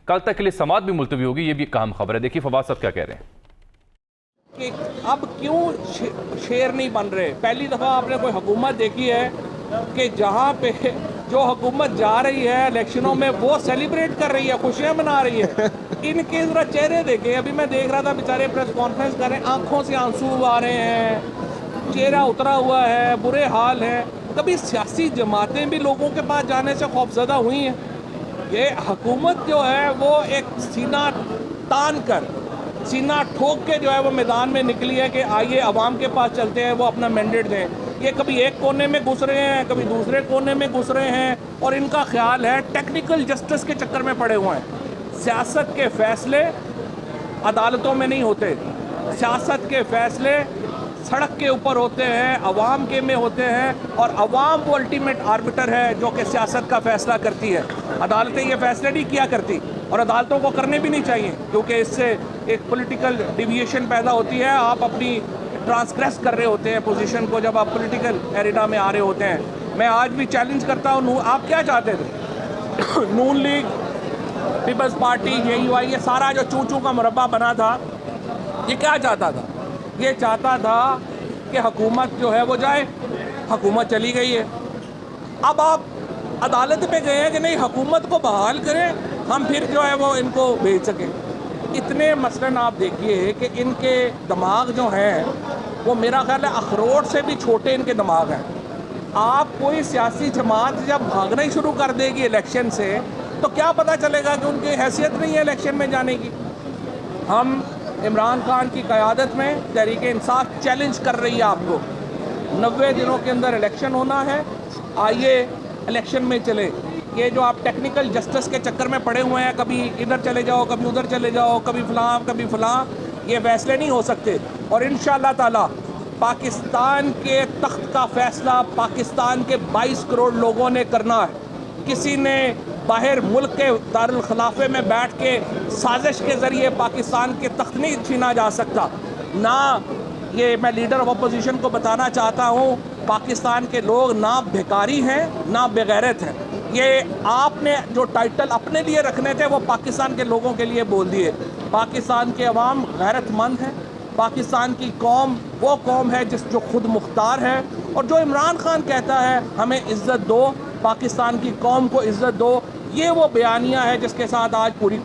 کل تک کے لیے سماعت بھی ملتوی ہوگی، یہ بھی ایک اہم خبر ہے۔ دیکھیے فواد صاحب کیا کہہ رہے ہیں کہ اب کیوں شیر نہیں بن رہے۔ پہلی دفعہ آپ نے کوئی حکومت دیکھی ہے کہ جہاں پہ جو حکومت جا رہی ہے الیکشنوں میں وہ سیلیبریٹ کر رہی ہے، خوشیاں منا رہی ہے؟ ان کے ذرا چہرے دیکھیں۔ ابھی میں دیکھ رہا تھا بیچارے پریس کانفرنس کر رہے ہیں، آنکھوں سے آنسو آ رہے ہیں، چہرہ اترا ہوا ہے، برے حال ہے۔ کبھی سیاسی جماعتیں بھی لوگوں کے پاس جانے سے خوفزدہ ہوئی ہیں؟ یہ حکومت جو ہے وہ ایک سینہ تان کر، سینہ ٹھوک کے جو ہے وہ میدان میں نکلی ہے کہ آئیے عوام کے پاس چلتے ہیں، وہ اپنا مینڈیٹ دیں۔ یہ کبھی ایک کونے میں گھس رہے ہیں، کبھی دوسرے کونے میں گھس رہے ہیں، اور ان کا خیال ہے ٹیکنیکل جسٹس کے چکر میں پڑے ہوئے ہیں۔ سیاست کے فیصلے عدالتوں میں نہیں ہوتے، سیاست کے فیصلے سڑک کے اوپر ہوتے ہیں، عوام کے میں ہوتے ہیں، اور عوام وہ الٹیمیٹ آربٹر ہے جو کہ سیاست کا فیصلہ کرتی ہے۔ عدالتیں یہ فیصلے نہیں کیا کرتی، اور عدالتوں کو کرنے بھی نہیں چاہیے، کیونکہ اس سے ایک پولیٹیکل ڈیویشن پیدا ہوتی ہے۔ آپ اپنی ٹرانسگریس کر رہے ہوتے ہیں پوزیشن کو جب آپ پولیٹیکل ایرینا میں آ رہے ہوتے ہیں۔ میں آج بھی چیلنج کرتا ہوں، آپ کیا چاہتے تھے؟ نون لیگ، پیپلز پارٹی، JUI، یہ سارا جو چوں چوں کا مربع بنا تھا، یہ کیا چاہتا تھا؟ یہ چاہتا تھا کہ حکومت جو ہے وہ جائے۔ حکومت چلی گئی ہے، اب آپ عدالت پہ گئے ہیں کہ نہیں حکومت کو بحال کریں، ہم پھر جو ہے وہ ان کو بھیج سکیں۔ اتنے مثلاً آپ دیکھیے کہ ان کے دماغ جو ہیں وہ میرا خیال ہے اخروٹ سے بھی چھوٹے ان کے دماغ ہیں۔ آپ کوئی سیاسی جماعت جب بھاگنا ہی شروع کر دے گی الیکشن سے، تو کیا پتہ چلے گا کہ ان کی حیثیت نہیں ہے الیکشن میں جانے کی۔ ہم عمران خان کی قیادت میں تحریک انصاف چیلنج کر رہی ہے آپ کو، 90 دنوں کے اندر الیکشن ہونا ہے، آئیے الیکشن میں چلے۔ یہ جو آپ ٹیکنیکل جسٹس کے چکر میں پڑے ہوئے ہیں، کبھی ادھر چلے جاؤ، کبھی ادھر چلے جاؤ، کبھی فلاں کبھی فلاں، یہ فیصلے نہیں ہو سکتے۔ اور انشاءاللہ تعالی پاکستان کے تخت کا فیصلہ پاکستان کے 22 کروڑ لوگوں نے کرنا ہے۔ کسی نے باہر ملک کے دارالخلافے میں بیٹھ کے سازش کے ذریعے پاکستان کے تخت نہیں چھینا جا سکتا۔ نہ یہ میں لیڈر آف اپوزیشن کو بتانا چاہتا ہوں، پاکستان کے لوگ نہ بھیکاری ہیں نہ بغیرت ہیں۔ یہ آپ نے جو ٹائٹل اپنے لیے رکھنے تھے وہ پاکستان کے لوگوں کے لیے بول دیے۔ پاکستان کے عوام غیرت مند ہیں، پاکستان کی قوم وہ قوم ہے جو خود مختار ہے، اور جو عمران خان کہتا ہے ہمیں عزت دو، پاکستان کی قوم کو عزت دو، یہ وہ بیانیہ ہے جس کے ساتھ آج پوری